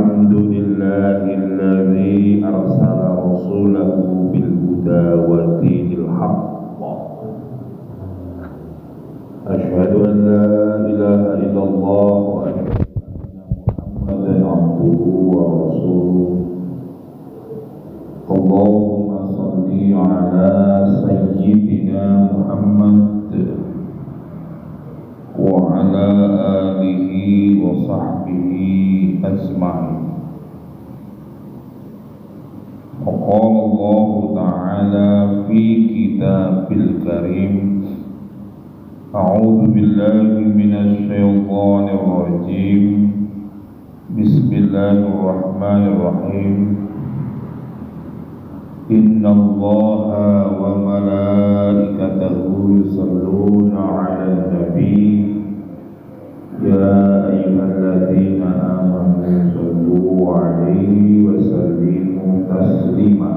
الحمد لله الذي أرسل رسوله بالهدى ودين الحق أشهد أن لا إله إلا الله وأشهد أن محمدا عبده ورسوله اللهم صل على سيدنا محمد وعلى آله وصحبه أجمعين. وقال الله تعالى في كتاب الكريم أعوذ بالله من الشيطان الرجيم بسم الله الرحمن الرحيم إن الله وملائكته يصلون على النبي يا أيها الذين آمنوا صلوا عليه وسلموا تسليما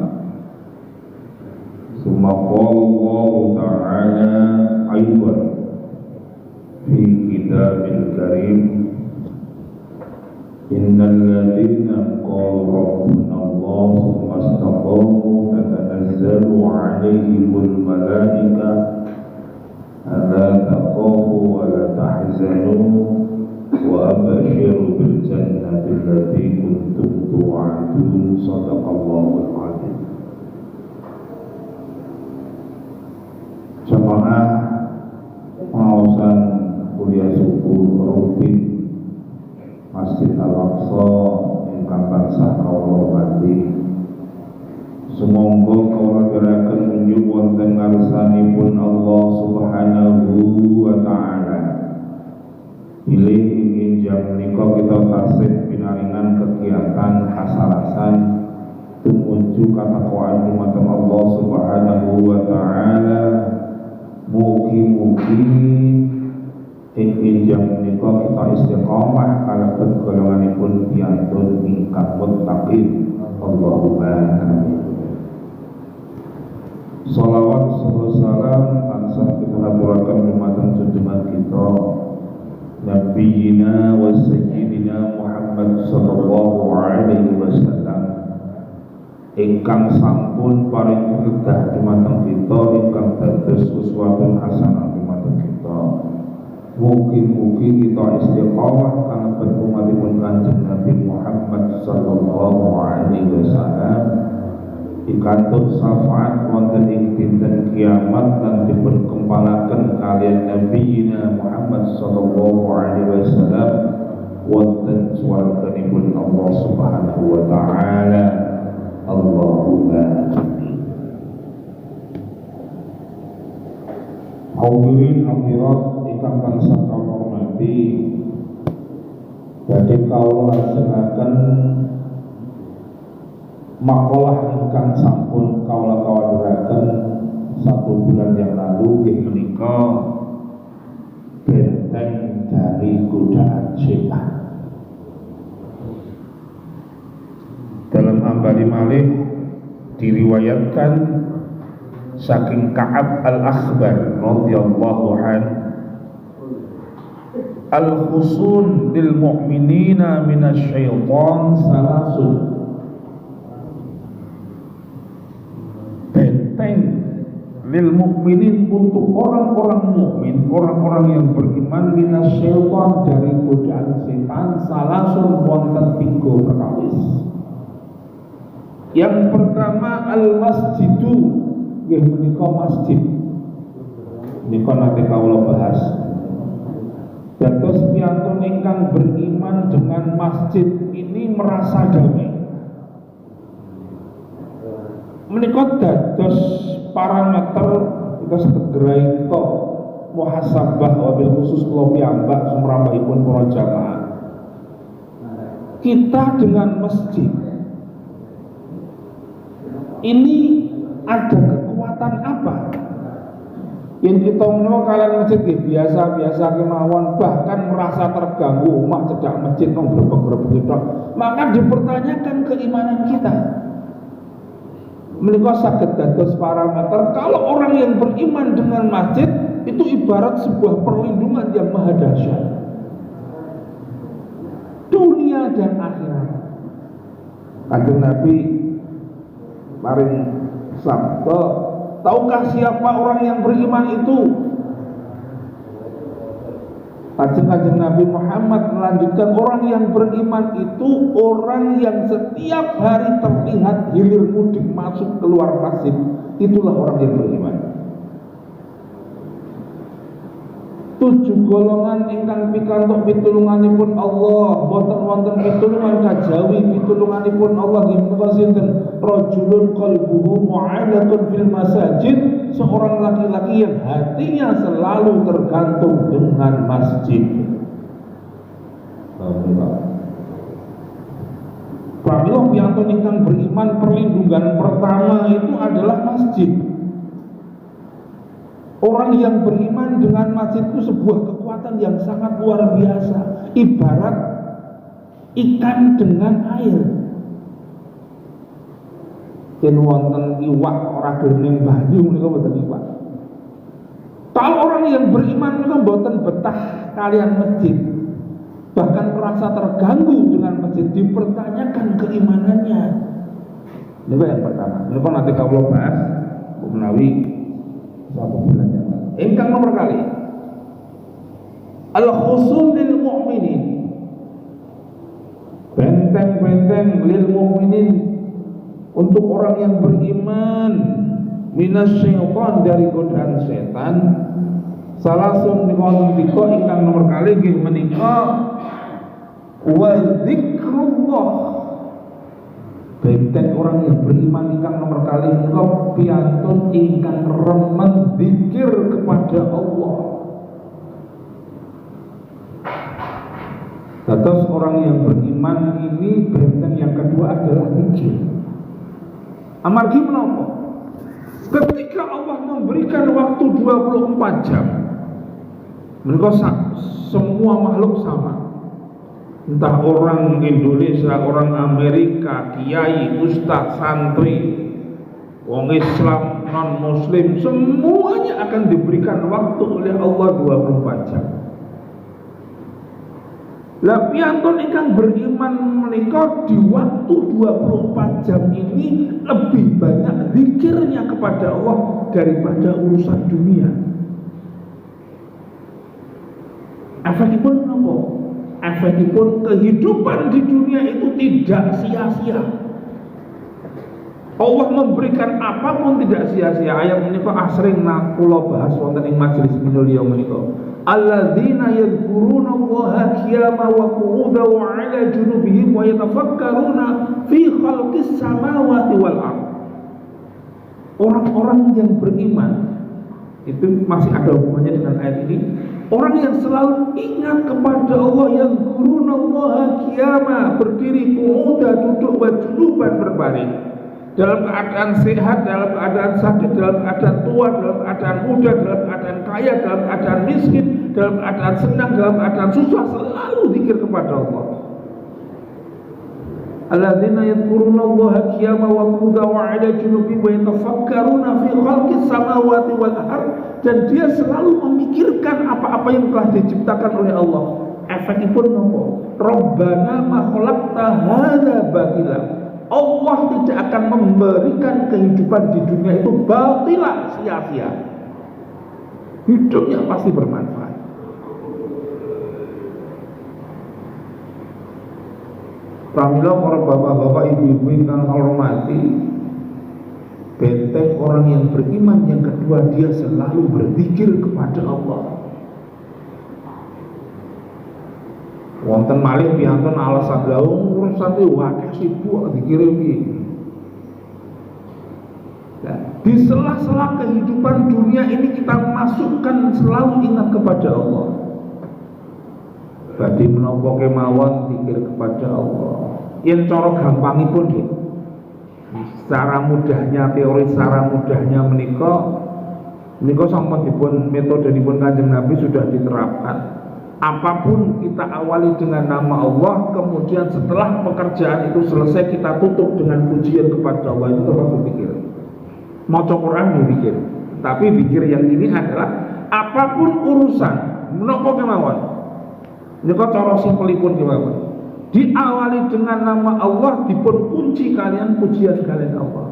ثم قال الله تعالى أيضا في كتاب الكريم إن الذين قالوا ربنا الله ثم استقاموا تتنزل عليهم الملائكة ألا تخافوا ولا تحزنوا وأبشروا بالجنة التي كنتم توعدون صدق الله العظيم. Jamaah pengawasan kuliah subuh rutin Masjid Al-Aqsa ingkang tansah kawula hormati. Sumangga kawula aturaken unjuk wonten ngarsanipun Allah Subhanahu wa taala. Pilih ingin jam menika kita tasih pinaringan kegiatan hasarasan tumuju katakwaan dumateng Allah Subhanahu wa taala. Mugi-mugi ing jam menika kita istiqomah kalebet golonganipun piantun ingkang muttaqin. Allahumma amin. Salawat salam tansah kita aturaken dumateng junjungan kita Nabiyina wa Sayyidina Muhammad sallallahu alaihi wasallam ingkang sampun paring kedah dumateng kita, ingkang dados uswatun hasanah dumateng kita. Mugi-mugi kita istiqomah kalebet umatipun Kanjeng Nabi Muhammad sallallahu alaihi wasallam ikantun syafaat wonten ing dinten kiamat lan dipun kempalaken kaliyan Nabiyina Muhammad sallallahu alaihi wasallam wonten swarganipun Allah Subhanahu wa taala. Allahumma amin. Hadirin hadirat ingkang tansah kawula hormati, badhe kawula lajengaken makalah ingkang sampun kawula kawulaken 1 bulan yang lalu nggih menika benteng dari godaan setan. Dalam ambali malih diriwayatkan saking Ka'ab al-Akhbar radhiyallahu anhu al-khusun lil mu'minina minasyaiton salasun. Benteng lil mukminin untuk orang-orang mukmin, orang-orang yang beriman minasyaiton dari godaan setan salasun wonten 3 perkawis. Yang pertama al-masjidu, nggih menika masjid. Nika nate kawula bahas. Dados piyantun ingkang beriman dengan masjid ini merasa damai. Menika dados parameter kita segerai kok muhasabah wabil khusus kula piyambak sumrambahipun para jamaah. Kita dengan masjid ini ada kekuatan apa? Yang kita menawa kalian masjid biasa-biasa kemawon, bahkan merasa terganggu mak cedak masjid nang grebeg-grebeg itu, maka dipertanyakan keimanan kita. Menika saged dados parameter kalau orang yang beriman dengan masjid itu ibarat sebuah perlindungan yang maha dahsyat dunia dan akhirat. Kanjeng Nabi paring sabda, tahukah siapa orang yang beriman itu? Kanjeng Nabi Muhammad melanjutkan, orang yang beriman itu orang yang setiap hari terlihat hilir mudik masuk keluar masjid. Itulah orang yang beriman. 7 golongan ingkang pikantuk pitulunganipun Allah, boten wonten pitulungan kajawi pitulunganipun Allah nggih menika sinten? Rajulun qalbuhu mu'allaqun fil masajid, seorang laki-laki yang hatinya selalu tergantung dengan masjid. Pramila piyantun ingkang beriman, perlindungan pertama itu adalah masjid. Orang yang beriman dengan masjid itu sebuah kekuatan yang sangat luar biasa. Ibarat ikan dengan air. Yen wonten iwak ora gelem banyu menika mboten iwak. Kalau orang yang beriman menika mboten betah kalian masjid. Bahkan merasa terganggu dengan masjid, dipertanyakan keimanannya. Ini yang pertama. Ini nanti kalau bahas menawi suatu bulan yang lalu. Ingkang nomor kali al-khusum lil mu'minin, benteng-benteng lil mu'minin untuk orang yang beriman, minasyaitan dari godaan setan. Salasun niku tiga ingkang nomor kali nggih menika wa zikrullah. Benteng orang yang beriman ingkang nomor kali menika piantun ingkang remen zikir kepada Allah. Terus orang yang beriman ini benteng yang kedua adalah zikir. Amargi menapa? Ketika Allah memberikan waktu 24 jam, menika semua makhluk sama. Entah orang Indonesia, orang Amerika, kiai, ustaz, santri, wong Islam, non muslim, semuanya akan diberikan waktu oleh Allah 24 jam. Lah piyantun ingkang beriman menika di waktu 24 jam ini lebih banyak zikirnya kepada Allah daripada urusan dunia. Efekipun apa? Efekipun kehidupan di dunia itu tidak sia-sia. Allah memberikan apapun tidak sia-sia. Ayat menika asring kula bahas wonten ing majelis minulya menika. Alladzina yadhkuruna Allaha qiyaman wa qu'udan wa 'ala junubihim wa yatafakkaruna fi khalqis samawati wal ardh. Orang-orang yang beriman itu masih ada hubungannya dengan ayat ini. Orang yang selalu ingat kepada Allah, yang gurunallaha qiyama, berdiri, qu'udan, duduk, wa junuban, berbaring, dalam keadaan sehat, dalam keadaan sakit, dalam keadaan tua, dalam keadaan muda, dalam keadaan kaya, dalam keadaan miskin, dalam keadaan senang, dalam keadaan susah, selalu zikir kepada Allah. Alladzina yadhkurunallaha qiyaman wa qu'udan wa 'ala junubihim wa yatafakkaruna fi khalqis samawati wal ardh, dan dia selalu memikirkan apa-apa yang telah diciptakan oleh Allah. Efekipun nopo? Rabbana ma khalaqta hadza batila. Allah tidak akan memberikan kehidupan di dunia itu batila, sia-sia. Hidupnya pasti bermanfaat. Pramila para bapak-bapak, ibu-ibu yang hormati, benteng orang yang beriman yang kedua, dia selalu berzikir kepada Allah. Wonten malih piyantun alasan laung urusan iki wakil sibuk zikir iki. Di sela-sela kehidupan dunia ini kita masukkan selalu ingat kepada Allah. Berarti menapa kemawon zikir kepada Allah. Yen cara gampangipun nggih. Secara mudahnya, teori secara mudahnya menika sampun dipun metodenya Kanjeng Nabi sudah diterapkan. Apapun kita awali dengan nama Allah, kemudian setelah pekerjaan itu selesai kita tutup dengan pujian kepada Allah, itu termasuk zikir. Maca Quran zikir. Tapi zikir yang ini adalah apapun urusan, menapa kemawon. Nika cara simpelipun kemawon. diawali dengan nama Allah, dipun kunci kalian pujian kalian Allah.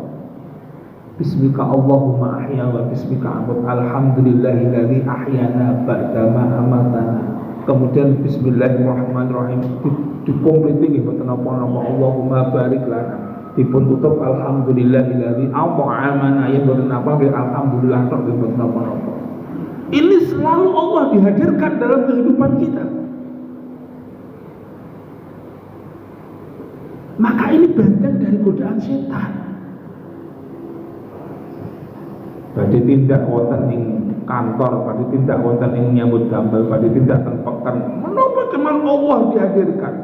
Bismika Allahumma ahya wa bismika amut, alhamdulillahilladzi ahyana ba'dama amatana. Kemudian bismillahirrahmanirrahim dikompleti nggih boten napa-napa, Allahumma barik lana. Dipun tutup alhamdulillahilladzi at'amana, ya boten napa nggih alhamdulillah tok nggih boten napa-napa. Ini selalu Allah dihadirkan dalam kehidupan kita. Maka ini benteng dari godaan setan. Badhe tindak wonten ing kantor, badhe tindak wonten ing nyambut damel, badhe tindak teng peken. Menapa kemal Allah dihadirkan?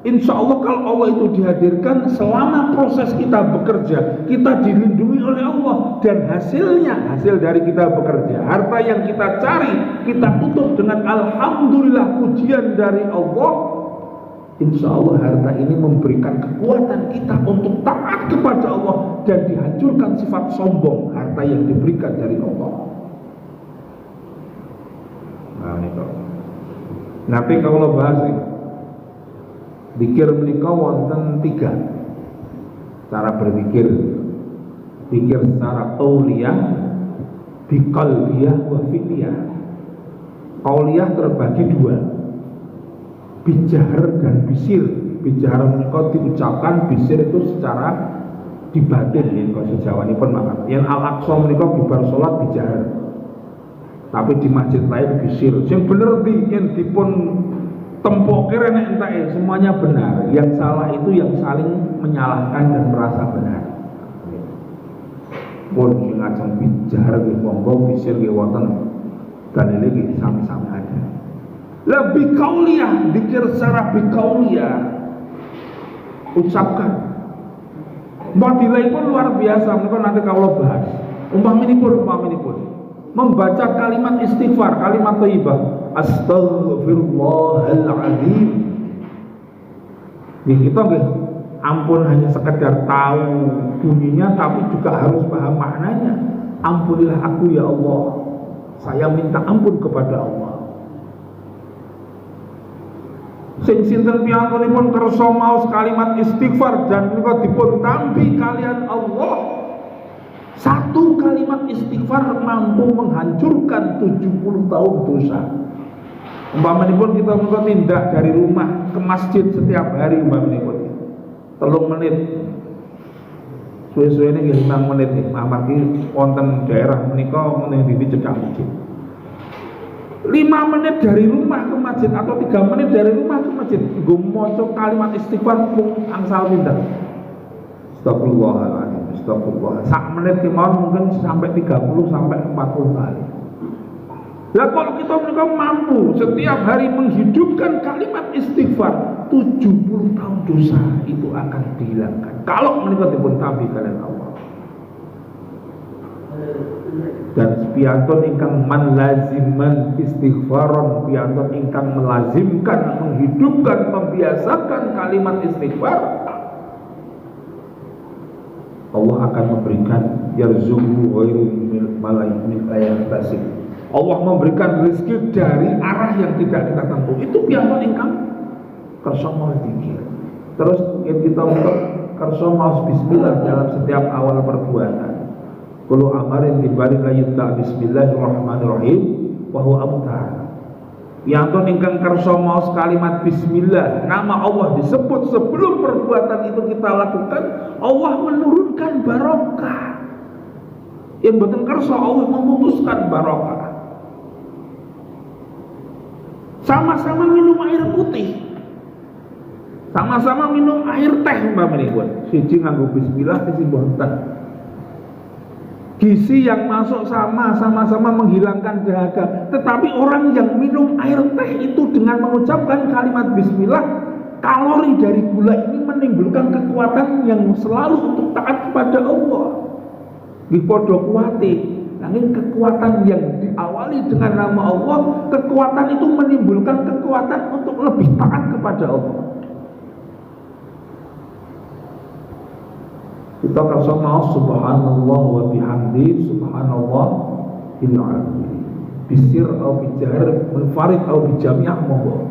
Insya Allah kalau Allah itu dihadirkan, selama proses kita bekerja, kita dilindungi oleh Allah, dan hasilnya, hasil dari kita bekerja, harta yang kita cari, kita tutup dengan alhamdulillah, pujian dari Allah. Insya Allah harta ini memberikan kekuatan kita untuk taat kepada Allah dan dihancurkan sifat sombong harta yang diberikan dari Allah. Nah ini kok. Nanti kalau bahas ini, zikir menika wonten 3 cara berzikir. Zikir secara qauliyah, biqalbiyah, wa fi'liyah. Qauliyah terbagi 2. Bijar dan bisir. Bijar menika diucapkan, bisir itu secara dibatin yen basa Jawanipun mangkat. Yen Al-Aqsa menika bibar salat bijar. Tapi di masjid lain bisir. Sing bener di yen dipun tempoke rene entake semuanya benar. Yang salah itu yang saling menyalahkan dan merasa benar. Pun sing ngajeng bijar nggih monggo, bisir nggih wonten. Dalile nggih sami-sami ada. Lebih kauliyah, dikir secara bikauliyah, ucapkan. Fadilahnya pun luar biasa. Mereka nanti kalau bahas. Umpaminipun, membaca kalimat istighfar, kalimat thayyibah, astaghfirullahaladzim. Kita nggih ampun hanya sekedar tahu bunyinya, tapi juga harus paham maknanya. Ampunilah aku ya Allah. Saya minta ampun kepada Allah. Sing sinten piyantunipun kersa maos kalimat istighfar dan menika dipun tampi kalian Allah. 1 kalimat istighfar mampu menghancurkan 70 tahun dosa. Umpamanipun kita menika tindak dari rumah ke masjid setiap hari, umpamanipun 3 menit. Suwe-suwene nggih 5 menit nggih. Amargi wonten daerah menika menawi dindi cedhak masjid. 5 menit dari rumah ke masjid atau 3 menit dari rumah ke masjid, nggo maca kalimat istighfar mung angsal pinten. Astagfirullahaladzim, astagfirullah. Sak menit kemawon mungkin sampai 30 sampai 40 kali. Lah kalau kita menika mampu setiap hari menghidupkan kalimat istighfar, 70 tahun dosa itu akan dihilangkan. Kalau menika dipun tampi kalian Allah. Dan piyantun ingkang manlaziman istighfaron, piyantun ingkang melazimkan, menghidupkan, membiasakan kalimat istighfar, Allah akan memberikan yarzuqhu ghairu min ayyatasib. Allah memberikan rezeki dari arah yang tidak kita tempuh. Itu piyantun ingkang kersa maos zikir. Terus kita untuk kersa maos bismillah dalam setiap awal perbuatan. Kulo amarin dibalik layuta bismillahirrahmanirrahim wa huwa amtar. Piyantun ingkang kersa maos kalimat bismillah, nama Allah disebut sebelum perbuatan itu kita lakukan, Allah menurunkan barokah. Yang boten kersa Allah memutuskan barokah. Sama-sama minum air putih, sama-sama minum air teh umpamipun, siji nganggo bismillah, siji mboten. Gizi yang masuk sama-sama menghilangkan dahaga. Tetapi orang yang minum air teh itu dengan mengucapkan kalimat bismillah, kalori dari gula ini menimbulkan kekuatan yang selalu untuk taat kepada Allah. Nggih padha kuwate. Nanging kekuatan yang diawali dengan nama Allah, kekuatan itu menimbulkan kekuatan untuk lebih taat kepada Allah. Kita kersa maos subhanallah wa bihamdi subhanallah il azim. Bisir atau bijar, munfarid atau bijamiah monggo.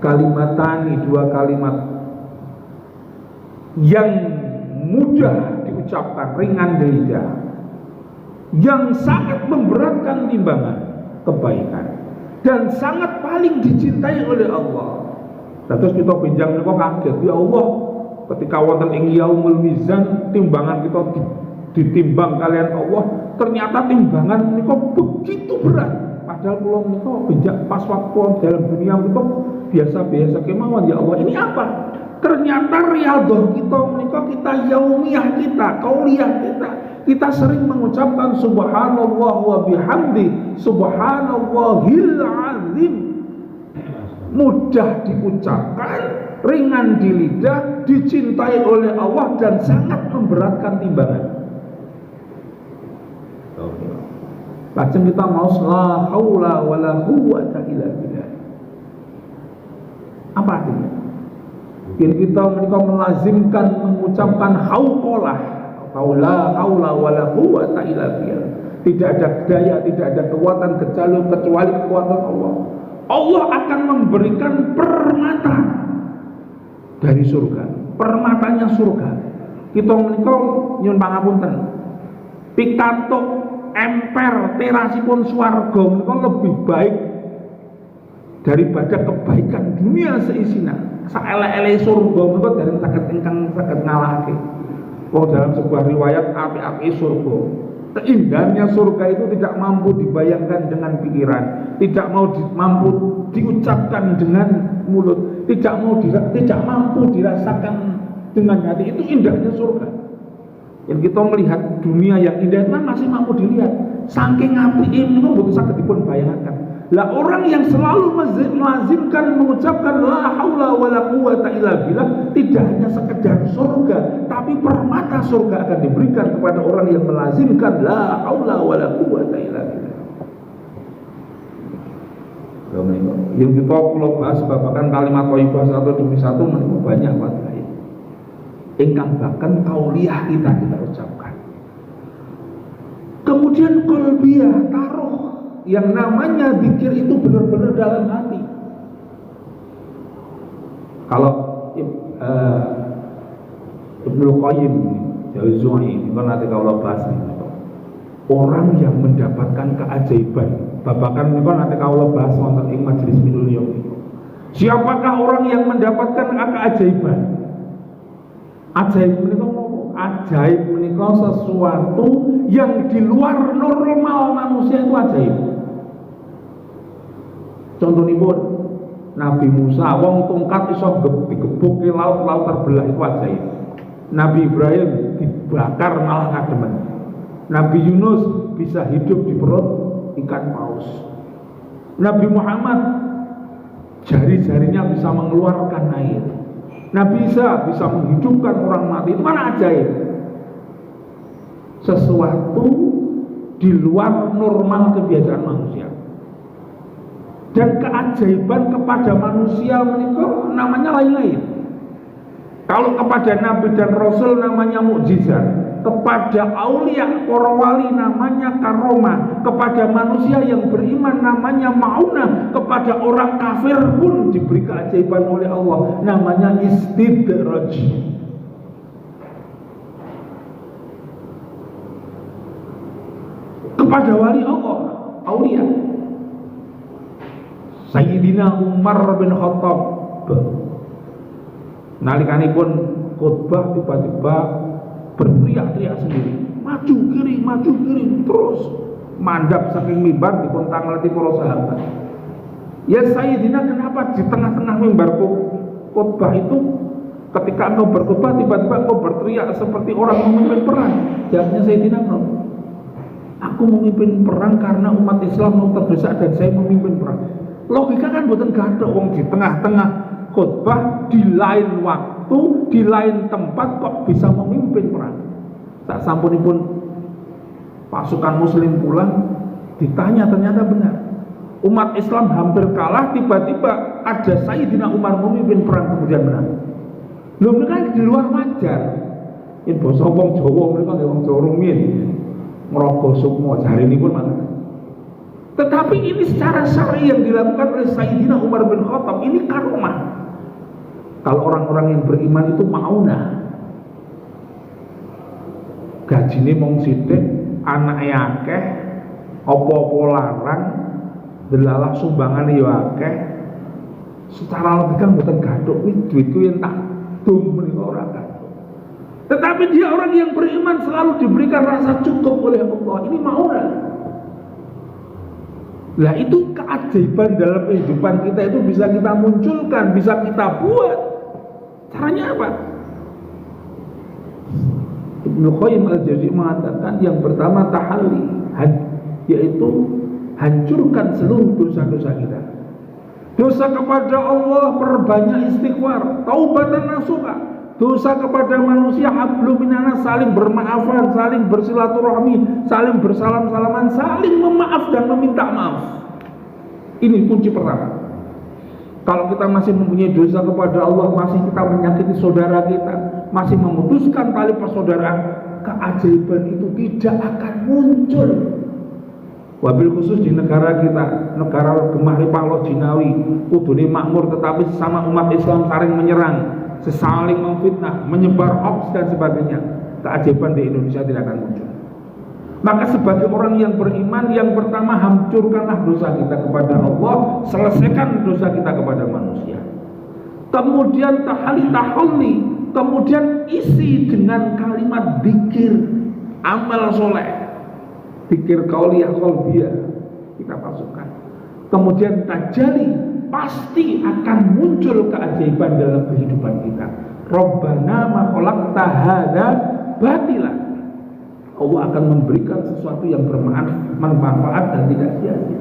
kalimatani, dua kalimat yang mudah diucapkan, ringan di lidah, yang sangat memberatkan timbangan kebaikan dan sangat paling dicintai oleh Allah. Terus kita pinjam niku kaget, ya Allah, ketika wonten ing yaumul mizan timbangan kita ditimbang kalian Allah, ternyata timbangan niku begitu berat. Padahal kula niku pinjam pas waktu dalam dunia niku biasa-biasa kemawon, ya Allah. Ini apa? Ternyata riyadhah kita menika, kita yaumiyah kita, qauliyah kita sering mengucapkan subhanallah wa bihamdi, subhanallahil azim. Mudah diucapkan, ringan di lidah, dicintai oleh Allah dan sangat memberatkan timbangan. Lajeng kita mau la haula wala quwwata illa billah. Apa artinya? Kita menika melazimkan mengucapkan hauqalah atau la haula wala quwwata illa billah. Tidak ada daya, tidak ada kekuatan kecuali kekuatan Allah. Allah akan memberikan permata dari surga, permatanya surga. Kita menika nyuwun pangapunten, pikantuk emper terasipun swarga menika lebih baik daripada kebaikan dunia seisinya. Saelek-elek surga menika dereng saged ingkang saged ngalahake. Wong dalam sebuah riwayat api-api surga, keindahannya surga itu tidak mampu dibayangkan dengan pikiran, tidak mampu diucapkan dengan mulut, tidak mampu dirasakan dengan hati. Itu indahnya surga. Yang kita melihat dunia yang indah itu kan masih mampu dilihat. Saking apike niku mboten saged dipun bayangkan. Lah orang yang selalu melazimkan mengucapkan la haula wala quwwata illa billah, tidak hanya sekedar surga, tapi permata surga akan diberikan kepada orang yang melazimkan la haula wala quwwata illa billah. Yang kita kula bahas babakan kalimat thayyibah satu demi satu menika banyak wae. Ingkang bahkan kauliyah kita ucapkan. Kemudian qalbiyah, taruh yang namanya zikir itu benar-benar dalam hati. Kalau Ibnu Qayyim Jauzani itu nanti kalau bahas orang yang mendapatkan keajaiban, babakan itu nanti kalau bahas wonten ing majelis minul yaum. Siapakah orang yang mendapatkan keajaiban? Ajaib menika sesuatu yang di luar normal manusia, itu ajaib. Contohipun Nabi Musa, wong tongkat iso digebuk ke laut terbelah, itu ajaib. Nabi Ibrahim dibakar malah ngademen. Nabi Yunus bisa hidup di perut ikan paus. Nabi Muhammad jari-jarinya bisa mengeluarkan air. Nabi Isa bisa menghidupkan orang mati. Itu kan ajaib. Sesuatu di luar normal kebiasaan manusia. Dan keajaiban kepada manusia menika namanya lain-lain. Kalau kepada Nabi dan Rasul namanya mukjizat, kepada aulia para wali namanya karomah, kepada manusia yang beriman namanya maunah, kepada orang kafir pun diberi keajaiban oleh Allah namanya istidraj. Kepada wali Allah, aulia Sayyidina Umar bin Khattab, nalikanipun khutbah tiba-tiba berteriak-teriak sendiri, maju kiri, terus mandap saking mimbar dipun tangleti para sahabat. Ya Sayyidina, kenapa di tengah-tengah mimbar khutbah itu ketika engkau berkhutbah tiba-tiba engkau berteriak seperti orang memimpin perang? Jawabnya Sayyidina, aku memimpin perang karena umat Islam mau terdesak dan saya memimpin perang. Logika kan bukan gak ada, wong di tengah-tengah khutbah di lain waktu, di lain tempat kok bisa memimpin perang. Tak sampunipun pasukan muslim pulang, ditanya ternyata benar. Umat Islam hampir kalah, tiba-tiba ada Sayyidina Umar memimpin perang kemudian menang. Lho mereka di luar wajar. Yen basa wong Jawa mereka wong Jawa rumiyin. Ngrogo sukma jare nipun mangke. Tetapi ini secara syar'i yang dilakukan oleh Sayyidina Umar bin Khattab, ini karomah. Kalau orang-orang yang beriman itu maunah, gajine mung sithik, anake akeh, apa-apa larang, delalah sumbangane ya akeh. Secara logika mboten gathuk kuwi duitku yen tak dum menika ora gathuk. Tetapi dia orang yang beriman selalu diberikan rasa cukup oleh Allah. Ini maunah. Lah itu keajaiban dalam kehidupan kita itu bisa kita munculkan, bisa kita buat. Caranya apa? Ibnu Qayyim al-Jauziyyah mengatakan yang pertama tahalli, yaitu hancurkan seluruh dosa-dosa kita. Dosa kepada Allah perbanyak istighfar, taubatan nasuha. Dosa kepada manusia hablum minanas, saling bermaafan, saling bersilaturahmi, saling bersalam-salaman, saling memaaf dan meminta maaf. Ini kunci pertama. Kalau kita masih mempunyai dosa kepada Allah, masih kita menyakiti saudara kita, masih memutuskan tali persaudaraan, keajaiban itu tidak akan muncul. Wabil khusus di negara kita, negara Gemah Ripalo Jinawi, kudune makmur tetapi sesama umat Islam saling menyerang, saling memfitnah, menyebar hoax dan sebagainya. Keajaiban di Indonesia tidak akan muncul. Maka sebagai orang yang beriman, yang pertama hancurkanlah dosa kita kepada Allah, selesaikan dosa kita kepada manusia. Kemudian tahalli, kemudian isi dengan kalimat zikir, amal soleh, zikir qauliyah qalbiyah kita masukkan. Kemudian tajalli, pasti akan muncul keajaiban dalam kehidupan kita. Rabbana ma khalaqta hadza batila. Allah akan memberikan sesuatu yang bermanfaat dan tidak sia-sia.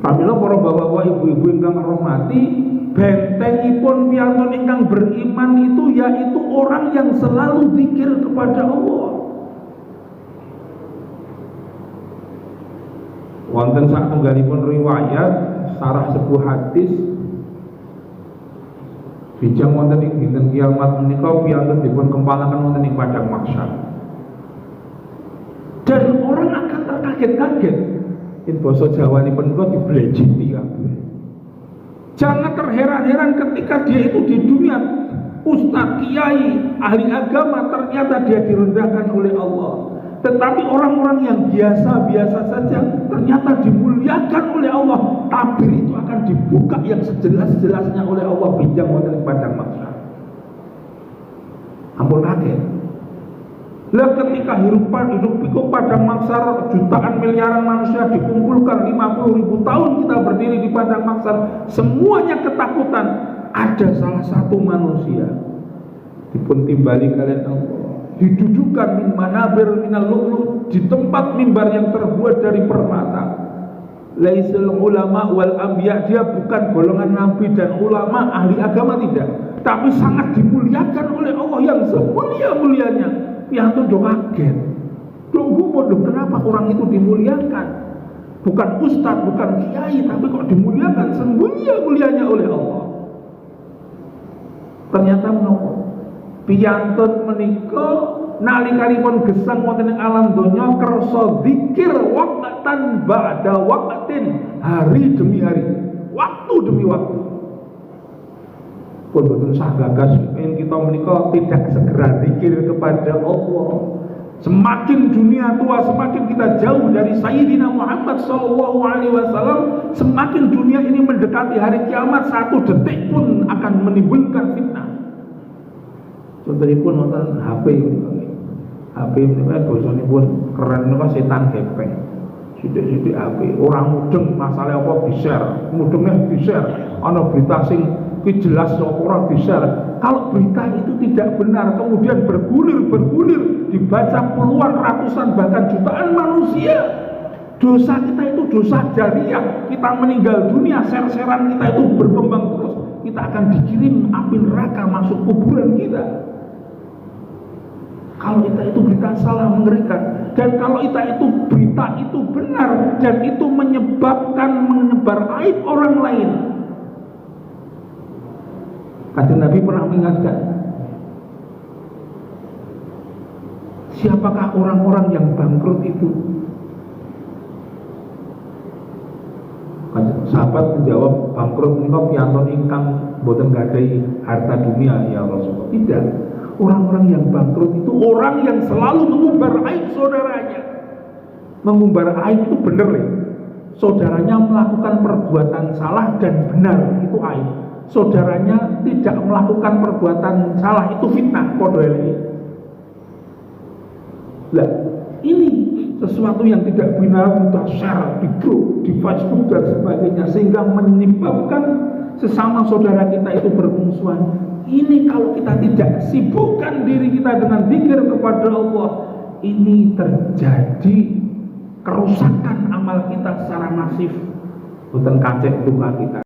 Pamila para bapak-bapak, ibu-ibu ingkang hormati, bentengipun piyantun ingkang beriman itu yaitu orang yang selalu zikir kepada Allah. Wonten satunggalipun riwayat sarah sebuah hadis, bijang wonten ing dinten kiamat menika piyantun dipun kempalaken wonten ing padang mahsyar. Dan orang akan terkaget-kaget. In basa Jawanipun menika diblejiti kabeh. Jangan terheran-heran ketika dia itu di dunia ustaz, kiai, ahli agama, ternyata dia direndahkan oleh Allah. Tetapi orang-orang yang biasa-biasa saja ternyata dimuliakan oleh Allah. Tabir itu akan dibuka yang sejelas-jelasnya oleh Allah bijang wonten ing padang mahsyar. Ampun kaget. Lah ketika hidup pikuk padang mahsyar, jutaan miliaran manusia dikumpulkan, 50.000 tahun kita berdiri di padang mahsyar, semuanya ketakutan. Ada salah satu manusia dipun timbali kalian Allah, didudukan min manabir minal lu'lu', di tempat mimbar yang terbuat dari permata. Laisal ulama wal anbiya, dia bukan golongan nabi dan ulama ahli agama, tidak, tapi sangat dimuliakan oleh Allah yang semulia-mulianya. Piantun do kaget, kenapa orang itu dimuliakan? Bukan ustadz, bukan kiai, tapi kok dimuliakan semulia-mulianya oleh Allah. Ternyata menapa? Piantun menika nalikanipun gesang wonten ing alam donya kersa zikir waqtan ba'da waqtin, hari demi hari, waktu demi waktu. Pun boten sah gagas yen kita menika tidak segera zikir kepada Allah. Semakin dunia tua, semakin kita jauh dari Sayyidina Muhammad sallallahu alaihi wasallam, semakin dunia ini mendekati hari kiamat, satu detik pun akan menimbulkan fitnah. Contohipun wonten HP menika basanipun keren menika setan gepeng. Sithik-sithik HP, orang mudeng masalah apa di-share, mudengnya di-share, ana berita sing ki jelas ora di-share. Kalau berita itu tidak benar kemudian bergulir dibaca puluhan, ratusan, bahkan jutaan manusia, dosa kita itu dosa jariah. Kita meninggal dunia, share-sharean kita itu berkembang terus, kita akan dikirim api neraka masuk kuburan kita. Kalau kita itu berita salah, mengerikan. Dan kalau kita itu berita itu benar dan itu menyebar aib orang lain. Kanjeng Nabi pernah mengingatkan, Siapakah orang-orang yang bangkrut itu? Sahabat menjawab, bangkrut menika piantun ingkang boten gadai harta dunia ya Rasulullah. Tidak. Orang-orang yang bangkrut itu orang yang selalu mengumbar aib saudaranya. Mengumbar aib itu benar ya. Saudaranya melakukan perbuatan salah dan benar, itu aib. Saudaranya tidak melakukan perbuatan salah, itu fitnah, podo eleke. Lah, ini sesuatu yang tidak benar kita share di grup, di Facebook dan sebagainya, sehingga menyebabkan sesama saudara kita itu bermusuhan. Ini kalau kita tidak sibukkan diri kita dengan zikir kepada Allah, ini terjadi kerusakan amal kita secara masif, bukan kacek duka kita.